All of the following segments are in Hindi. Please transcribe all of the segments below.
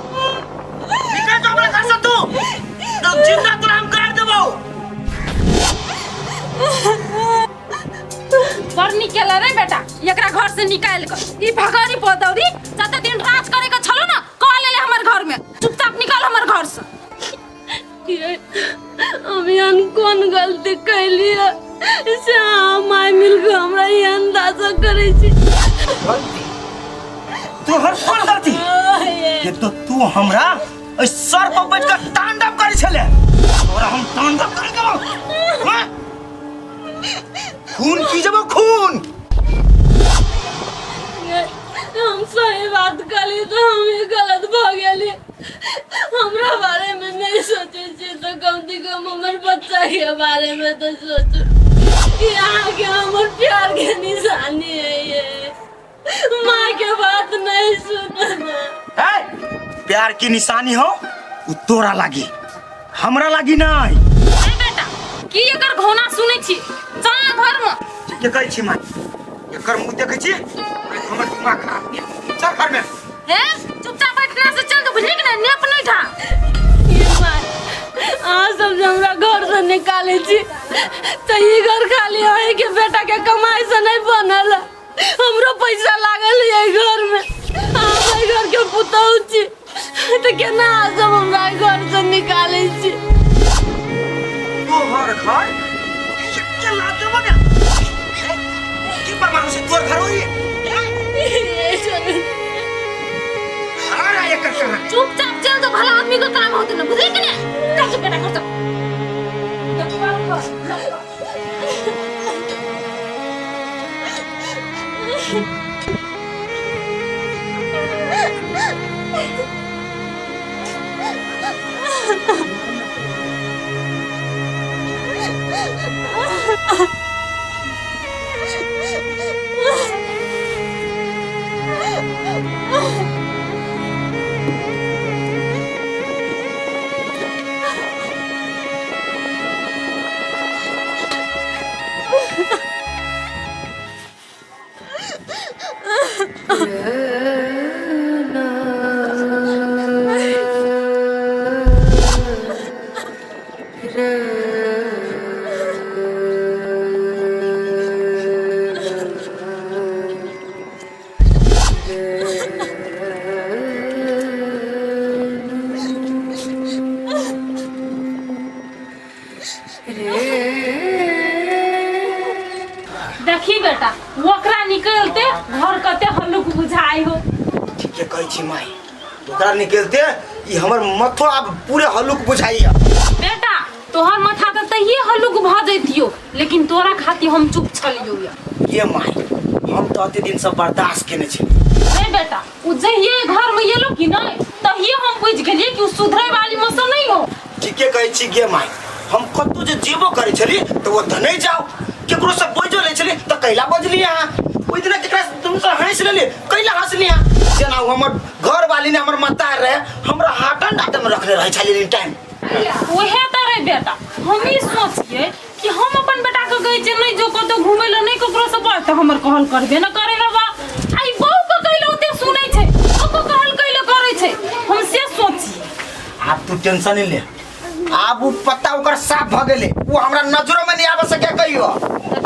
निकल जा घर से तू तो जिंदा तो हम काट देबो पर निकल रे बेटा एकरा घर से निकाल कर ई भगारी पदौरी जते दिन राज करे के छलो ना कॉल ले हमर घर में चुपचाप निकल हमर घर से अभी कौन गलती कैली है से माय मिल के हमरा ये अंदाजा करे छी गलती तू हर कौन गलती ये तो तू हमरा इस सर पर बैठ कर तांडव करे छले और हम तांडव करे देबो हां खून की जब खून हम सही बात करी तो हम ही गलत भ गेली हमरा बारे में नहीं सोचे छी तो कम से कम हमर बच्चा के बारे में तो सोचो यहाँ के हमर प्यार के निशानी है ये माँ के बात नहीं सुनना प्यार की निशानी हो उ तोरा लागी हमरा लागी नहीं ए बेटा की एकर घोना सुनै छी चल ना घर में के कहै छी मां एकर मुंह देखै छी हमर दिमाग खराब है चल घर में हे चुपचाप बैठना से चल तो बुझली कि नहीं नेप नहीं था ये माँ सब जब हमरा घर से निकाले छी तो ये घर खाली है कि बेटा के कमाई से नहीं बनल हमरो पैसा लागल है घर में हम घर के पुतौ छी तो केना सब हमरा घर से निकाले छी तो हर घर के लाते बने की परमाणु से तोर घर होई हां ये कर चुपचाप चल तो भला आदमी का काम होते ना बुझली कि नहीं चल चुप बेटा घर चल देखी बेटा ओकरा निकलते घर कते हल्लुक बुझाई हो ठीक है कहै छी माई ओकरा निकलते ई हमर मथो अब पूरे हल्लुक बुझाइया बेटा तोहर माथा त तहिए हल्लुक भ जैतियो लेकिन तोरा खाती हम चुप छलियो ये माई हम तो अते दिन से बर्दाश्त केने छी रे बेटा उ जहिए घर में एलो कि नहीं तहिए हम बुझ गेलिए कि उ सुधरे वाली मस नहीं हो ठीक है कहै छी गे माई हम कतौ जे जेबो करे छली तो वो धनै जाओ केकरो से बोझो ले छली त कैला बजली यहां ओइ दिन केकरा तुम से हंस लेली कैला हंसली यहां जेना हमर घर वाली ने हमर माता रहे हमरा हाटन डाटन में रखले रहे छली टाइम ओहे त रे बेटा हम ही सोचिए कि हम अपन बेटा के गई जे नहीं जो कतो घुमे ल नहीं ककरो से बात त हमर कहल करबे न करे रे बा आई बहु के कहलो ओते सुनै छै ओको कहल कहलो करे छै हम से सोची आप तू टेंशन नहीं ले अब वो पत्ता ओकर साफ भ गेले वो हमरा नजरों में नहीं आवे सके कहियो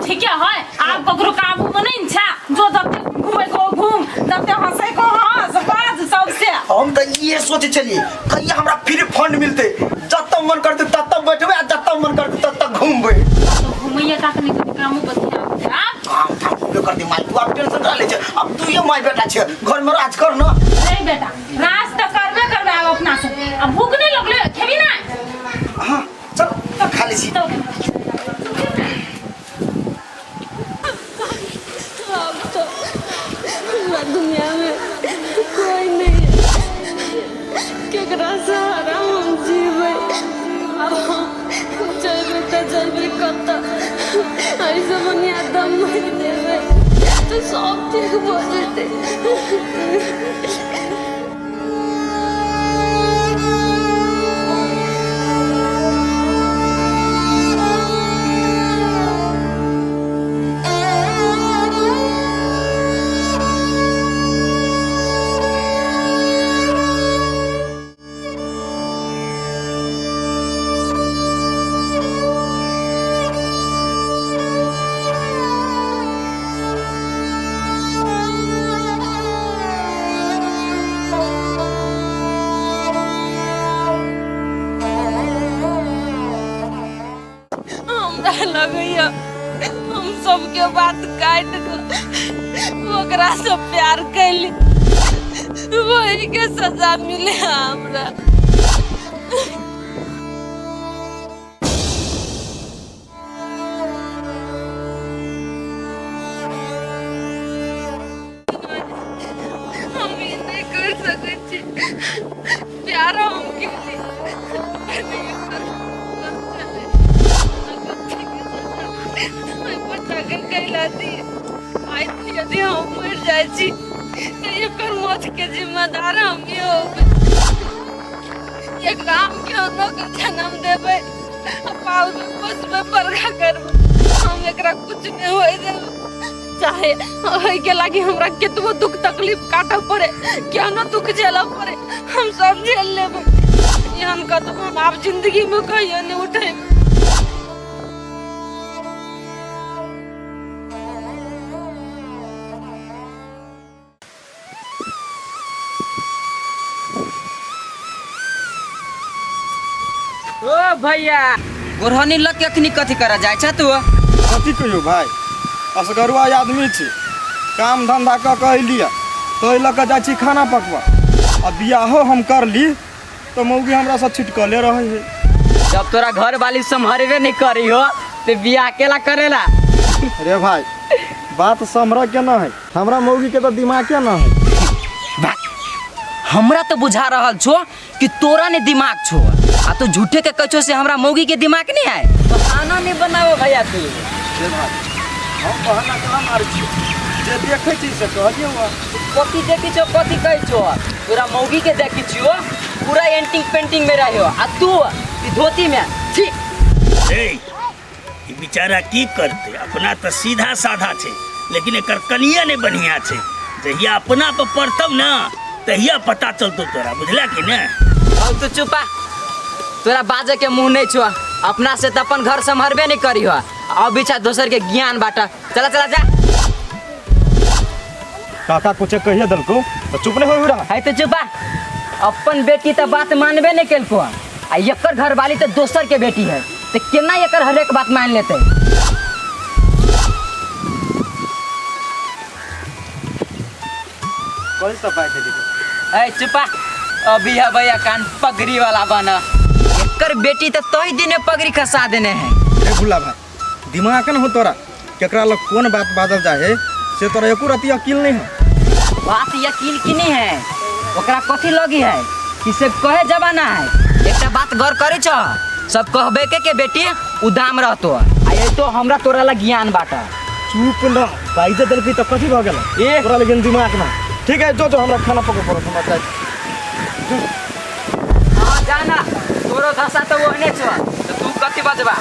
ठीक है आप ककरो काबू में नहीं छा जो जब घूमे को घूम जब हंसे को हंस बाज सब से हम तो ये सोचे चलिए कहिया हमरा फ्री फंड मिलते जब तक मन करते तब तक बैठबे जब तक मन करते तब तक घूमबे तो घूमैया तक नहीं कभी काम बतिया काम काम कर दे माई तू अब टेंशन ना ले छ अब तू ये माई बेटा छ घर में राज कर ना नहीं बेटा राज तो करबे करबे अब अपना से अब भूख नहीं लगले खेबी ना हां चल तो खा ली तो दुनिया में कोई नहीं केकरा सहारा हम जीवे चलबे तो चलबे कत ऐसे बनिया दम नहीं देवे तो सब ठीक हो जेते गई हम सबके बात काट कर ओकरा से प्यार कैली वही के सजा मिले हमरा। हम ये नहीं कर सकते छी। प्यार हम के यदि हम मर जाए छी तो एकर मौत के जिम्मेदार हम ही होबे। एक राम के ओनो के जन्म देबे पाउ बस में परगा करबे हम एकरा कुछ नहीं होय देबे। चाहे होय के लागी हमरा केतबो दुख तकलीफ काटऽ पड़े केनो दुख झेलऽ पड़े हम सब झेल लेबे। यहन कदम हम आप जिंदगी में कहियो नहीं उठेबे। ओ भैया गोरहनी लग के अखनी कथी करा जाय छ तू? कथी कहियो भाई, असगरुआ आदमी छी, काम धंधा कऽ के अइलिया तो लऽ के जाइ छी खाना पकवा। आ बियाहो हम कर ली तो मौगी हमरा से छिटकले रहे है। जब तोरा घर वाली संभरबे नहीं करी हो तो बियाह केला करेला? अरे भाई बात समरा के ना है, हमरा मौगी के तो दिमाग के ना है। हमरा तो बुझा रहल छो कि तोरा ने दिमाग छो आ तो झूठे के कछो से हमरा मौगी के दिमाग नहीं है। तो खाना नहीं बनाओ भैया तू। रे भाई हम बहाना कहाँ मारै छी, जे देखै छी से कहलियो हुआ। कथी देखी छो कथी कहै छो? तोरा मौगी के देखी छियो पूरा एंटिंग पेंटिंग में रहियो आ तू ई धोती में छी। ए ई बेचारा की करते, अपना तो सीधा साधा छे लेकिन एकर कनिया नहीं बढ़िया छे। जहिया अपना पर पड़तौ ना तहिया पता चलतो तोरा, बुझला कि ने? अब तू चुपा, तोरा बाजे के मुंह नहीं छो। अपना से तो अपन घर संभरबे नहीं करी हो, अब बिछा दोसर के ज्ञान बाटा। चला चला जा। काका कुछ कहिए दलको तो चुप नहीं हो रहा है तो चुपा, अपन बेटी तो बात मानबे नहीं केलको आ एकर घर वाली तो दोसर के बेटी है तो केना एकर हर एक बात मान लेते? कौन सा बात है? है चुपा, अभी है भैया कान पगड़ी वाला बना। एकर बेटी तो तोही दिने पगड़ी खसा देने हैं। ए बुला भाई दिमाग न हो तोरा, केकरा लग कौन बात बादल जाए से तोरा एको रति अकील नहीं है। बात यकीन की नहीं है, ओकरा कथी लगी है कि से कहे जमाना है। एकटा बात गौर करे छ, सब कहबे के बेटी उदाम रहतो आ ये तो हमरा तोरा ला ज्ञान बाटा। चुप ना, पाइजे दलकी तो कथी भ गेल ए तोरा लेकिन दिमाग ना। ठीक है जो हमरा खाना पको पड़ो हमरा हां जाना तोरो दशा तो ओहने छ तो तू कथी बजबा?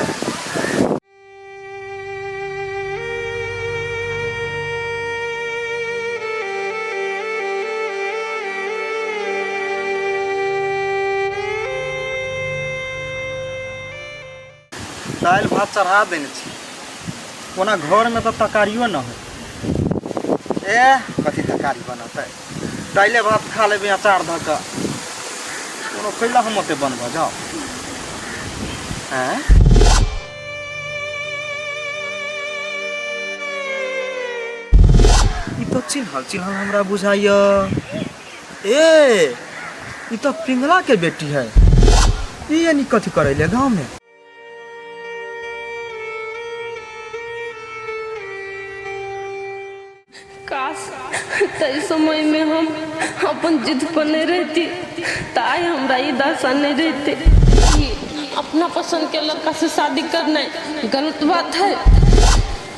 दाल भात चढ़ा देने छी, ओना घर में तो तरकारियो न है। ए कथी तरकारी बनतै, दाइले भात खा लेबे अचार धऽ कऽ, कोनो कैला हम ओते बनबऽ जाओ। हैं ई तो चिन्हल हमरा बुझाइया। ए ई तो पिंगला के बेटी है, ई यानी कथी करैले गाँव में? काश तई समय में हम अपन जिद पर नहीं रहती, ताई हमरा ये दशा नहीं रहते। अपना पसंद के लड़का से शादी करना गलत बात है,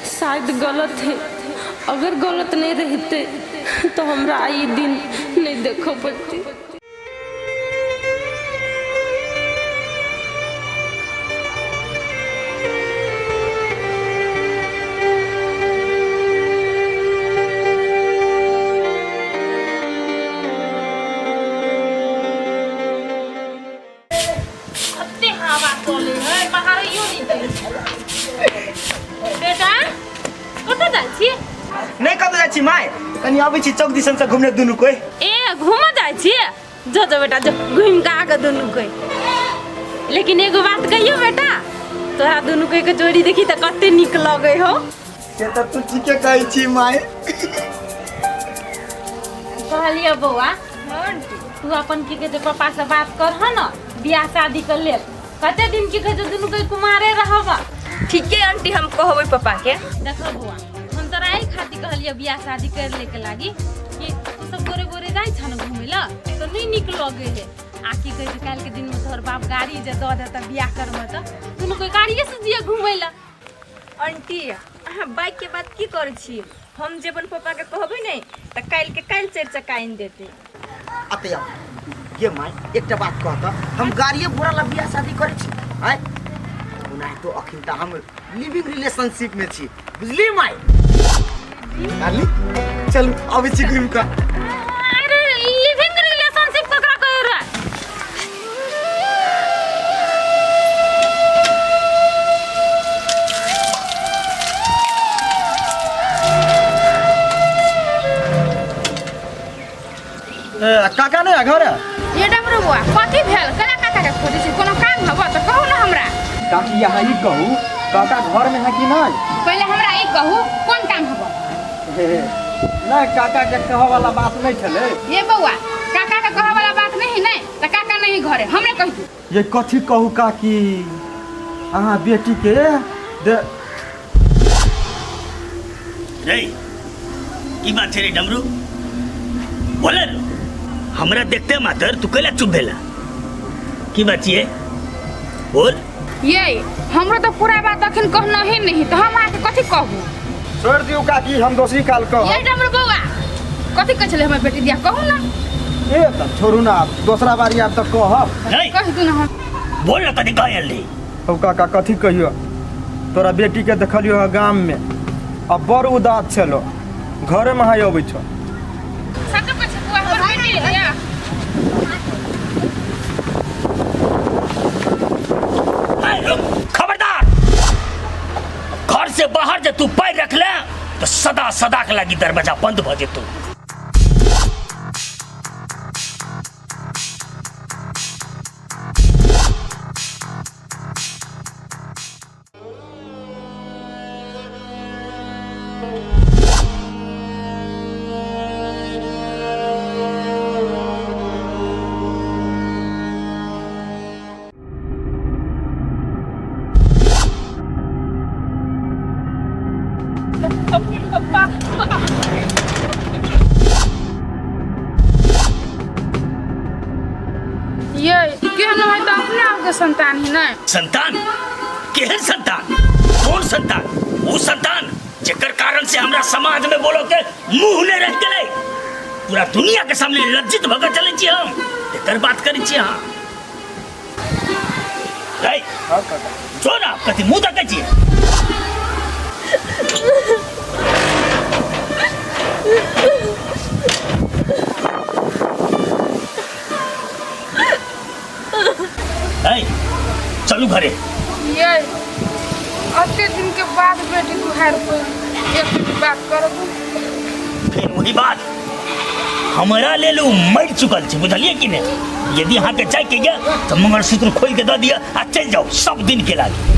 शायद गलत है। अगर गलत नहीं रहते तो हमरा ये दिन नहीं देखो पड़ती। नहीं कतौ जाइ छी माय, कनी आबै छी चौक दिसन से घुमने दुनू कोई। ए घूम जाय छिए, जो जो बेटा जो घूम के आके दुनू कोई। लेकिन एगो बात कहियो बेटा, तोरा दुनू के जोड़ी देखी त कते निक लगे हो। से तो तू ठीके कहै छी माय। कहलिए बौआ तू अपन की कहते पापा से बात कर ह न बियाह शादी कर ले। कते दिन की कहते दुनू के कुमारे रहबा। ठीक है आंटी हम कहबै पापा के। देखो बौआ हम तोरा आई खातिर कहलिए बियाह शादी कर ले के लागी कि तू सब गोरे गोरे जाई छ न घूमे ला तो नहीं निक लगे है। आ की कहते काल के दिन में तोहर बाप गाड़ी जे द देता बियाह करब त दुनू के गाड़िए से जिया घूमे ला। आंटी अहाँ बाइक के बात की करै छी। हम जेबन पापा के कहबै नहीं त काल के काल 4 चक्का आइन देते। अते ये माय एकटा बात कहता हम गाड़िए घोड़ा ला बियाह शादी करे छी आय नहीं तो अखिन त हम लिविंग रिलेशनशिप में छी बुझली माय। डाली चल अभी छी घूम का। अरे लिविंग रिलेशनशिप ककरा कह रहा है। काका नहीं घर है। ये डमरू बुआ कथी भेल कना काका के खोजै छी कोनो काम हबो त कहू न हमरा। काकी यहाँ ही कहू काका घर में है कि नहीं। पहले हमरा ई कहू कोन काम हबो। नहीं काका के कहे वाला बात नहीं चले। ये बउआ काका के कहे वाला बात नहीं है त काका नहीं घरे हमरे कह दू। ये कथी कहू काकी अहाँ बेटी के दे रे की बात छे रे डमरू बोले न। हमरा देखते मातर तू कैला चुप भेला की बात छिए बोल। ये हमरो तो पूरा बात अखन कहना ही नहीं तो हम आके कथी कहू। छोड़ दियो काकी हम दोसरी काल कह। ये डमरू बउआ कथी कह छले हमर बेटी दिया कहू ना। ए त छोड़ू ना दूसरा बारी आब तक कहब। नहीं कह दू ना हम। बोल न कदी कहल रे। अब काका कथी कहियो तोरा बेटी के देखलियो है गाम में अब बड़ उदास छलो घरे में हाय अबै छ। सक कछ बुआ हमर बेटी दिया। खबरदार घर से बाहर जे तू पैर रख ले तो सदा सदा के लगी दरवाजा बंद भ जेतौ। ये केहन है त अपने आप के संतान ही नहीं। संतान केहन संतान कौन संतान वो संतान जेकर कारण से हमरा समाज में बोलो के मुंह ने रह गेले पूरा दुनिया के सामने लज्जित भग चले छी हम एकर बात करै छी। हां रे हां काका जो ना कथि मुंह तकै छी। चलू घरे। ये अते दिन के बाद बेटी तुहार को एक बात करबू फिर वही बात हमारा ले लो मर चुकल छे बुझलिए कि नहीं। यदि यहाँ के जाए के गया तो मंगलसूत्र खोल के दे दिया आ चल जाओ सब दिन के लागे।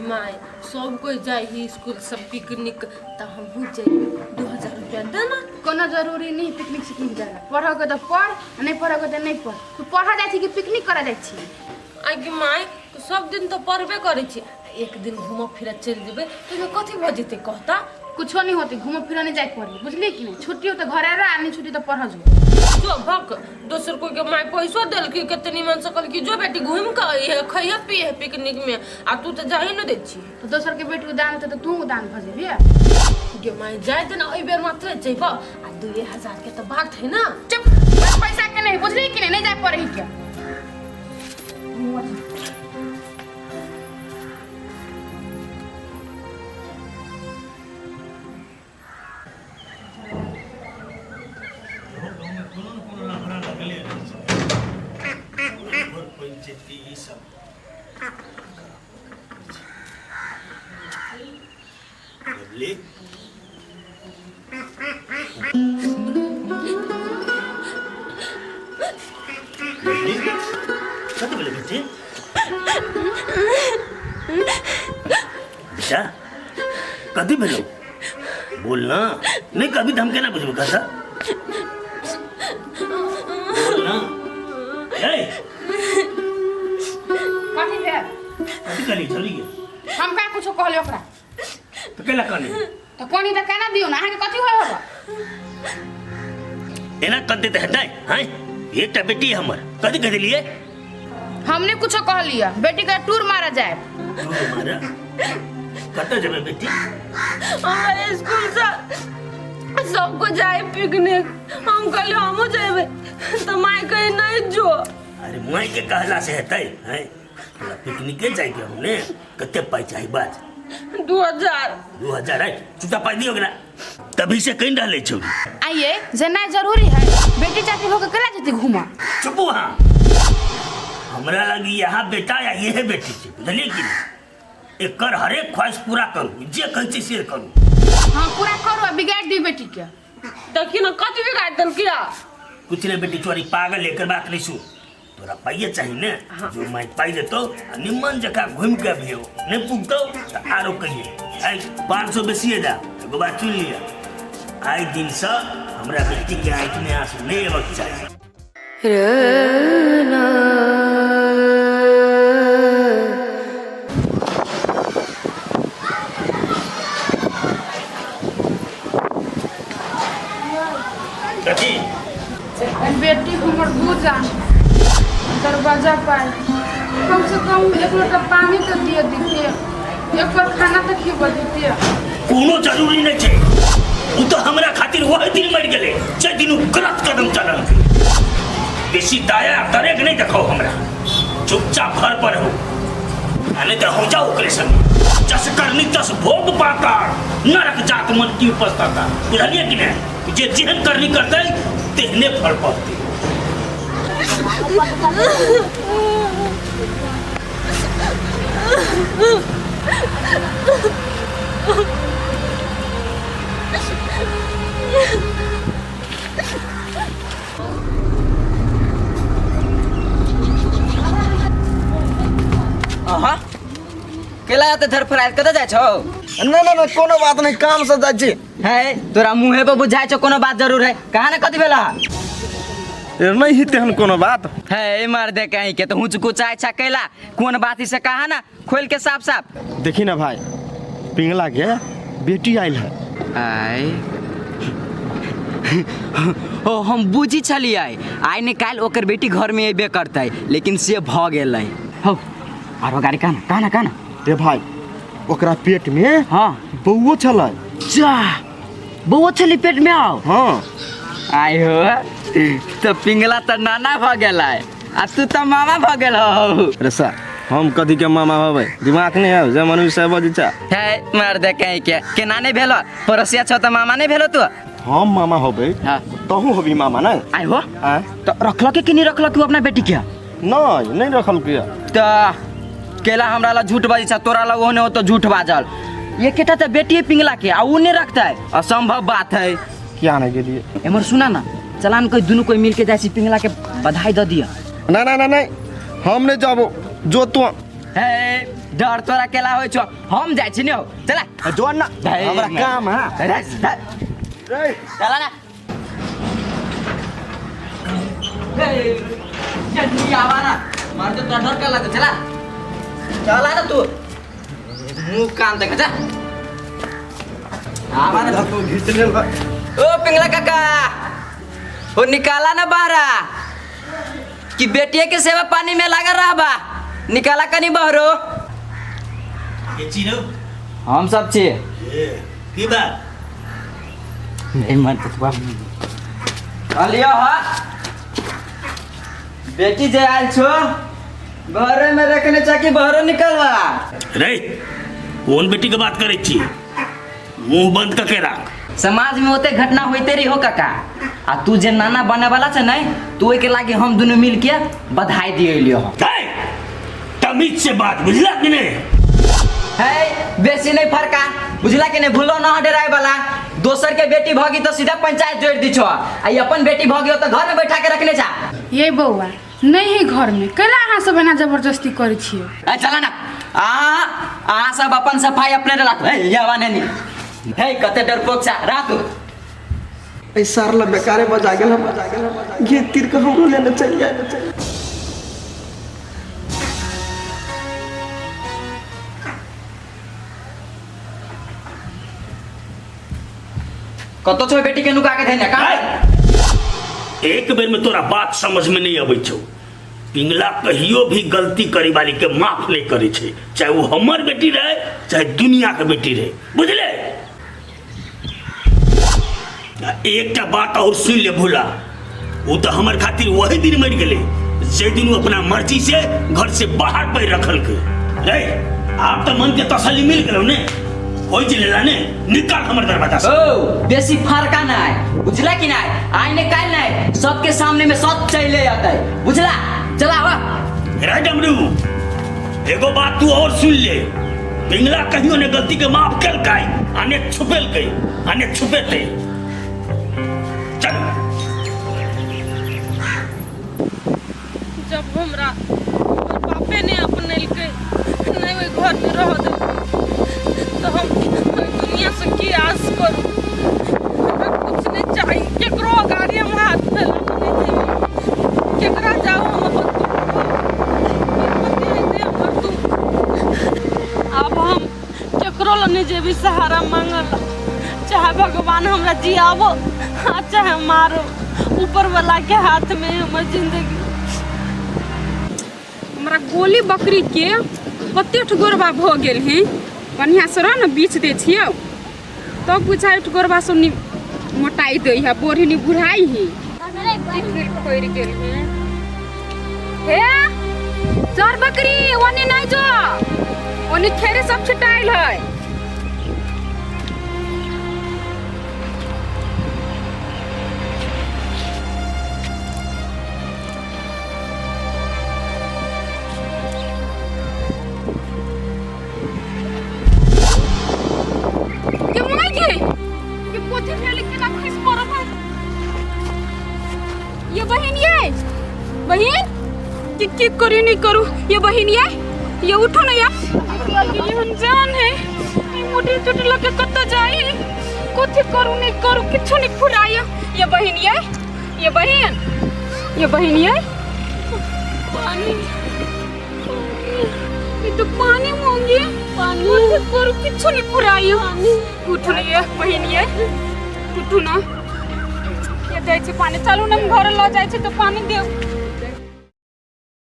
माय सब कोई जाए ही स्कूल सब पिकनिक त हम भूल जाइए 2000 रुपया देना। कोनो जरूरी नहीं पिकनिक सिकनिक जाना पढ़ो के तो पढ़ नहीं पढ़ो के तो नहीं पढ़। तू पढ़ा जाए छी कि पिकनिक करा जाए छी। आगे माय तो सब दिन तो पढ़बे करे छी एक दिन घूम फिर चल जेबे तो कथी भ जेते कहता कुछ नहीं होती घूम फिर नहीं जाए पढ़ी बुझली कि नहीं। छुट्टी हो तो घरे रह नहीं छुट्टी तो पढ़ जो। जो भक दोसर कोई के माय पैसा देल कि कितनी मन सकल कि जो बेटी घूम के ये खइया पिए पिकनिक में आ तू तो जाही न दे छी। तो दोसर के बेटी दान तो तू दान भ जेबी। गे माय जाए त ना ओइ बेर मात्र जइबा आ 2000 के तो बात है ना। चुप बस पैसा के नहीं बुझली कि नहीं जाए पढ़ी के। कति बोले बेटी बेटा कति भेलो बोलना नहीं कभी धमके ना बुझे कसा बोलना कथी भेल कति कली चली गया हम का कुछो कहले ओकरा तो केला कनी तो कोनी त केना दियो ना अहाँके कथी होय होबा एना कते त हटाई हां एकटा बेटी हमर कति कह दिलिए हमने कुछो कहलिया बेटी का टूर मारा जाए मारा कत जबे बेटी हमारे स्कूल से सबको जाए पिकनिक हम कहले हमो जाबे तो माई कहे नहीं जो अरे माई के कहला से हटाई हैं पिकनिक के जाए के हमने कते पाई चाहिए बात 2000 है चुटा पाई दियो ना तभी से कहीं डाले छोरी आइए जना जरूरी है बेटी चाची होके केला जती घुमा चुप वहाँ हमरा लगी यहाँ बेटा या ये है बेटी से बुझलिए कि एक कर हर एक ख्वाहिश पूरा करूँ जे कहते से करूँ हां पूरा करो बिगाड़ दी बेटी के देखी ना कथी बिगाड़ दल किया कुछ नहीं बेटी चोरी पागल लेकर बात नहीं सुन तोरा पाइए चाहिए ने जो मैं पाई देतो निम्मन जगह घूम के भी हो नहीं पुगतो तो आरो कहिए आई 500 बेसी जा एगो बात सुन लिया आई दिन से हमरा बेटी के आंख में आंसू नहीं आवे चाहिए कथी बेटी हमर दूध दरवाजा पर कम से कम एक लोटा पानी तो दिए दीजिए एक बार खाना तो खिला दीजिए कोनो जरूरी नहीं छे उ तो हमरा खातिर वही दिन मर गेले जे दिन गलत कदम चलल बेसी दया करे के नहीं देखो हमरा चुपचाप घर पर हो आने तो हो जाओ ओकरे संग जस करनी तस भोग पाता नरक जात मन की उपस्थिता बुझलिए कि नहीं जे जेहन करनी करते तेहने फल पाते अहाँ केला आते धर फराय कत जाय छौ नहीं कोनो बात नहीं काम से जाय छी है तोरा मुंहे पे बुझाय छौ कोनो बात जरूर है कहा ना कथी भेला नहीं ही तेहन कोनो बात है मार दे कहीं के तो हुच कुचाय छा केला कोन बात से कहा ना खोल के साफ साफ देखी ना भाई पिंगला के बेटी आइल है आई ओ हम बुझी छलिए आइ निकाल ओकर बेटी घर में अबे करते लेकिन से भ गेलै हो आरो गाड़ी कहना रे भाई ओकरा पेट में हाँ बौओ छलै जा बौआ छली पेट में आओ हाँ आइ हो तो पिंगला तो नाना भ गेलै आ तू तो मामा भ गेल हो रे सर हम कथी के मामा होबै दिमाग नहीं है जे मनुष्य से बजै छ है मार दे कहीं के नाने भेलो पड़ोसिया छ तो मामा नहीं भेलो तू हम मामा होबै हाँ तहू होबी मामा नहीं आइ हो हाँ तो रखल के कि नहीं रखल तू अपना बेटी के नहीं रखल के तो केला हमरा ला झूठ बाजी छ तोरा ला ओने हो तो झूठ बाजल ये केटा तो बेटी पिंगला के आ उ नहीं रखता है असंभव बात है क्या नहीं गेलिए एमर सुना ना चलान कोई दुनू कोई मिल के जाय छी पिंगला के बधाई द दिया नहीं हम नहीं जाबो जो तू हे डर तोरा केला होय छ हम जाय छी ने हो चला जो ना हमरा काम है चला ना जल्दी आवा ना मार तो डर का लगे चला ना तू मुंह कान देख जा आवा ना तू घिच ले ओ पिंगला काका वो निकाला ना बाहरा कि बेटिया के सेवा पानी में लगा रहा बा निकाला कनी बहरो ये चीनो हम सब छे की बात नहीं मन तो बाप अलियो हा बेटी जे आल छो घरे में रखने चाकी बहरो निकलवा रे कौन बेटी के बात करे छी मुंह बंद करके रख समाज में होते घटना होते रही हो काका आ तू जे नाना बने वाला छे नहीं तू के लागे हम दोनों मिल के बधाई दिए लियो काय तमीज से बात बुझला कि नहीं है बेसी नहीं फरका बुझला कि नहीं भूलो ना डराए वाला दोसर के बेटी भगी तो सीधा पंचायत जोड़ दी छो आ अपन बेटी भगी हो तो घर में बैठा के रखने जा। ये बउआ नहीं है घर में कैला अहाँ सब एना जबरदस्ती करै छियै। ए चला ना आ सब अपन सफाई अपने रखो। ए यावा नहीं हे कते डरपोक सा रात ए सारला बेकारे बजा गेल ये तीर के हमरो लेने चलिए। कतो छो बेटी के नुका के धैने का एक बेर में तोरा बात समझ में नहीं अबै छौ। पिंगला कहियो भी गलती करे वाली के माफ नहीं करे छे, चाहे वो हमर बेटी रहे चाहे दुनिया के बेटी रहे, बुझले। एक बात और सुन ले भूला, वो तो हमर खातिर वही दिन मर गेले जे दिन वो अपना मर्जी से घर से बाहर पैर रखल के रे। आप तो मन के तसल्ली मिल गेलो ने, कोई जिलेला ने निकाल हमर दरवाजा से। ओ बेसी फरका ना है बुझला कि ना आई ने काल ना सबके सामने में सब चले आता है बुझला। चला वा रे डमरू एगो बात तू और सुन ले, पिंगला कहियो ने गलती के माफ कर काई आने छुपेल गई आने छुपेते। चल जब हमरा बापे ने अपने के नहीं वही घर में रह दे तो हम दुनिया से की आस करूं। हमरा कुछ नहीं चाहिए, केकरो गाड़ी हम हाथ फैला नहीं देवी, केकरा जाओ हम अब हम केकरो लने जे भी सहारा मांगल, चाहे भगवान हमरा जियावो चाहे मारो, ऊपर वाला के हाथ में हमर जिंदगी। हमरा गोली बकरी के कते ठगोरबा भ गेल हैं, बढ़िया से रह न बीच दे छियो तब बुझाइ ठगोरबा सब नि मोटाई दे है बोरी नि बुढ़ाई है खोर गेल है। हे चार बकरी ओने नहीं जो ओने खेरे सब छिटाइल है। ये बहन की करी नहीं करूँ, ये बहन ये उठो ना यार, ये अनजान है मोटी चोटी लगे कत्ता जाए कुछ करूँ नहीं करूँ किच्छो नहीं फुराया। ये बहन ये बहन पानी ये तो पानी मांगी पानी करूँ किच्छो नहीं फुराया। उठो ना ये बहन उठो ना ये जाए पानी चालू ना घर ला जाए तो पानी दे।